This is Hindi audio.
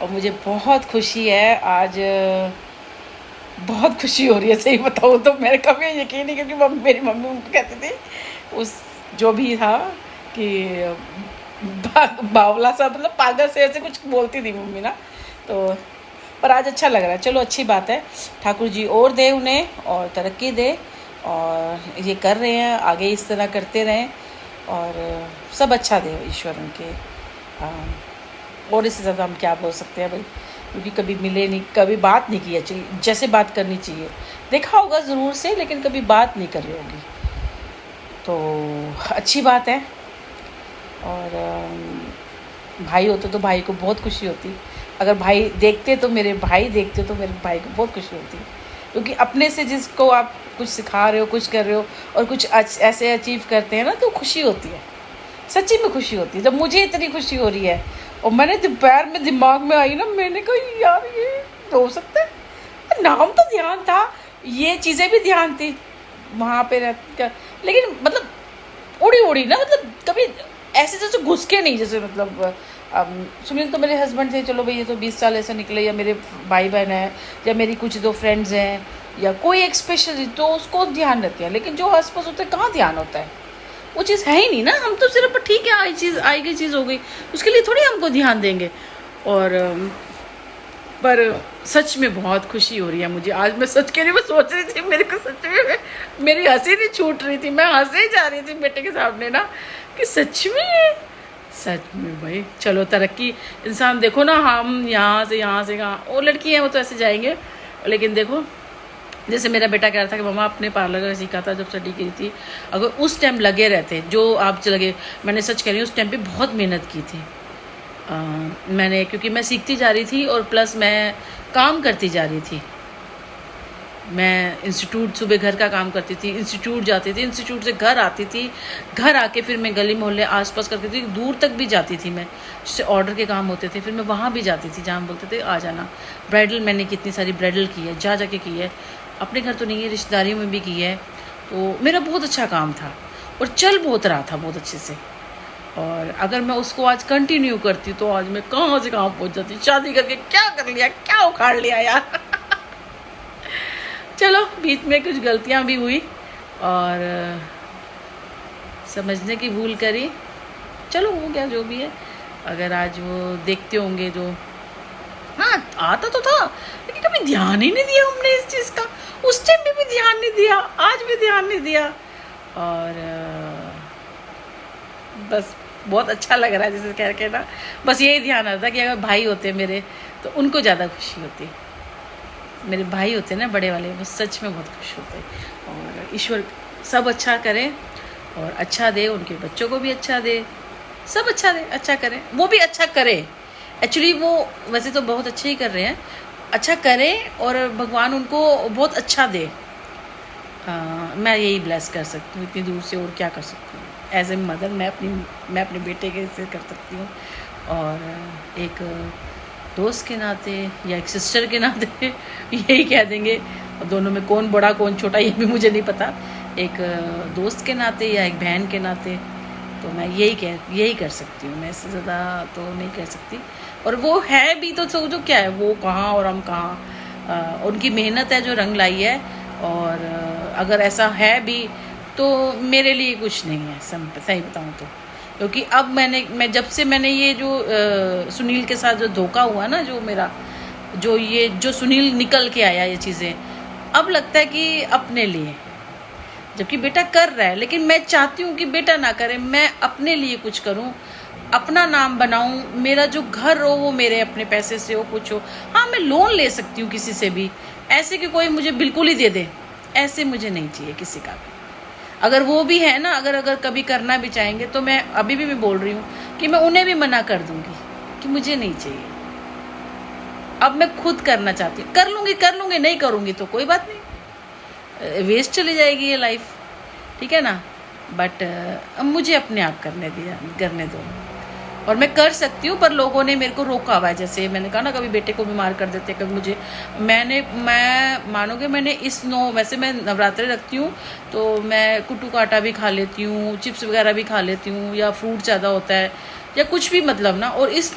और मुझे बहुत खुशी है आज। बहुत खुशी हो रही है, सही बताऊँ तो मेरे कभी यकीन नहीं, क्योंकि मेरी मम्मी उनको कहती थी उस जो भी था कि बावला सा, मतलब पागल से ऐसे कुछ बोलती थी मम्मी ना। तो पर आज अच्छा लग रहा है, चलो अच्छी बात है। ठाकुर जी और दे उन्हें और तरक्की दे, और ये कर रहे हैं आगे इस तरह करते रहें, और सब अच्छा दे ईश्वर उनके। और इससे ज़्यादा हम क्या बोल सकते हैं भाई, क्योंकि कभी मिले नहीं, कभी बात नहीं की चाहिए जैसे बात करनी चाहिए। देखा होगा ज़रूर से, लेकिन कभी बात नहीं करी होगी, तो अच्छी बात है। और भाई होते तो भाई को बहुत खुशी होती, अगर भाई देखते तो मेरे भाई देखते तो मेरे भाई को बहुत खुशी होती, क्योंकि अपने से जिसको आप कुछ सिखा रहे हो, कुछ कर रहे हो, और कुछ ऐसे अचीव करते हैं ना, तो खुशी होती है, सच्ची में खुशी होती है। जब मुझे इतनी खुशी हो रही है, और मैंने दोपहर में दिमाग में आई ना, मैंने कहा यार ये तो हो सकता है, नाम तो ध्यान था, ये चीज़ें भी ध्यान थी वहाँ पे रह, लेकिन मतलब उड़ी उड़ी ना, मतलब कभी ऐसे जैसे घुस के नहीं, जैसे मतलब सुनील तो मेरे हस्बैंड थे, चलो भाई ये तो 20 साल ऐसे निकले, या मेरे भाई बहन हैं, या मेरी कुछ दो फ्रेंड्स हैं, या कोई एक स्पेशल, तो उसको ध्यान रहती है। लेकिन जो आस पास होता है कहाँ ध्यान होता है, वो चीज़ है ही नहीं ना। हम तो सिर्फ ठीक है आई गई चीज़ हो गई, उसके लिए थोड़ी हमको ध्यान देंगे। और पर सच में बहुत खुशी हो रही है मुझे आज। मैं सच कह रही हूँ, मैं सोच रही थी, मेरे को सच में मेरी हंसी नहीं छूट रही थी, मैं हंसे ही जा रही थी बेटे के सामने ना, कि सच में भाई चलो तरक्की। इंसान देखो ना, हम यहाँ से कहाँ, वो लड़की है वो तो ऐसे जाएंगे, लेकिन देखो जैसे मेरा बेटा कह रहा था कि मम्मा अपने पार्लर का सीखा था जब स्टडी की थी, अगर उस टाइम लगे रहते जो आप लगे, मैंने सच कह रही हूँ उस टाइम पे बहुत मेहनत की थी। मैंने, क्योंकि मैं सीखती जा रही थी और प्लस मैं काम करती जा रही थी। मैं इंस्टीट्यूट, सुबह घर का काम करती थी, इंस्टीट्यूट जाती थी, इंस्टीट्यूट से घर आती थी, घर आके फिर मैं गली मोहल्ले आसपास करती थी, दूर तक भी जाती थी मैं, ऑर्डर के काम होते थे, फिर मैं वहाँ भी जाती थी जहाँ बोलते थे आ जाना। ब्राइडल मैंने कितनी सारी ब्राइडल की है, जा के की है, अपने घर तो नहीं है, रिश्तेदारियों में भी की है। तो मेरा बहुत अच्छा काम था और चल बहुत रहा था बहुत अच्छे से। और अगर मैं उसको आज कंटिन्यू करती तो आज मैं कहाँ से कहाँ पहुँच जाती। शादी करके क्या कर लिया, क्या उखाड़ लिया यार। चलो बीच में कुछ गलतियाँ भी हुई और समझने की भूल करी, चलो हो गया जो भी है। अगर आज वो देखते होंगे जो, हाँ आता तो था, लेकिन कभी ध्यान ही नहीं दिया हमने इस चीज़ का। उस टाइम भी ध्यान नहीं दिया, आज भी ध्यान नहीं दिया। और बस बहुत अच्छा लग रहा है जैसे कह के ना, बस यही ध्यान आता कि अगर भाई होते मेरे तो उनको ज़्यादा खुशी होती। मेरे भाई होते ना बड़े वाले, वो सच में बहुत खुश होते। और ईश्वर सब अच्छा करे और अच्छा दे, उनके बच्चों को भी अच्छा दे, सब अच्छा दे, अच्छा करें, वो भी अच्छा करे। एक्चुअली वो वैसे तो बहुत अच्छे ही कर रहे हैं, अच्छा करें और भगवान उनको बहुत अच्छा दे। मैं यही ब्लेस कर सकती हूँ इतनी दूर से, और क्या कर सकती हूँ एज ए मदर। मैं अपने बेटे के से कर सकती हूँ, और एक दोस्त के नाते या एक सिस्टर के नाते यही कह देंगे। अब दोनों में कौन बड़ा कौन छोटा ये भी मुझे नहीं पता, एक दोस्त के नाते या एक बहन के नाते तो मैं यही कर सकती हूँ। मैं इससे ज़्यादा तो नहीं कर सकती। और वो है भी तो जो क्या है, वो कहाँ और हम कहाँ। उनकी मेहनत है जो रंग लाई है। और अगर ऐसा है भी तो मेरे लिए कुछ नहीं है, सही बताऊँ तो। क्योंकि अब मैं जब से मैंने ये जो सुनील के साथ जो धोखा हुआ ना, जो मेरा जो सुनील निकल के आया ये चीज़ें, अब लगता है कि अपने लिए, जबकि बेटा कर रहा है, लेकिन मैं चाहती हूँ कि बेटा ना करे, मैं अपने लिए कुछ करूँ, अपना नाम बनाऊँ, मेरा जो घर हो वो मेरे अपने पैसे से हो, कुछ हो। हाँ मैं लोन ले सकती हूँ किसी से भी, ऐसे कि कोई मुझे बिल्कुल ही दे दे, ऐसे मुझे नहीं चाहिए किसी का भी। अगर वो भी है ना, अगर कभी करना भी चाहेंगे तो मैं अभी भी मैं बोल रही हूँ कि मैं उन्हें भी मना कर दूंगी कि मुझे नहीं चाहिए। अब मैं खुद करना चाहती हूँ, कर लूँगी, नहीं करूँगी तो कोई बात नहीं, वेस्ट चली जाएगी ये लाइफ, ठीक है ना। बट अब मुझे अपने आप करने दो, और मैं कर सकती हूँ। पर लोगों ने मेरे को रोका हुआ है, जैसे मैंने कहा ना, कभी बेटे को बीमार कर देते, कभी मुझे, मैं मानोगे मैंने वैसे मैं नवरात्रे रखती हूँ तो मैं कुट्टू का आटा भी खा लेती हूँ, चिप्स वगैरह भी खा लेती हूँ, या फ्रूट ज़्यादा होता है या कुछ भी, मतलब ना। और इस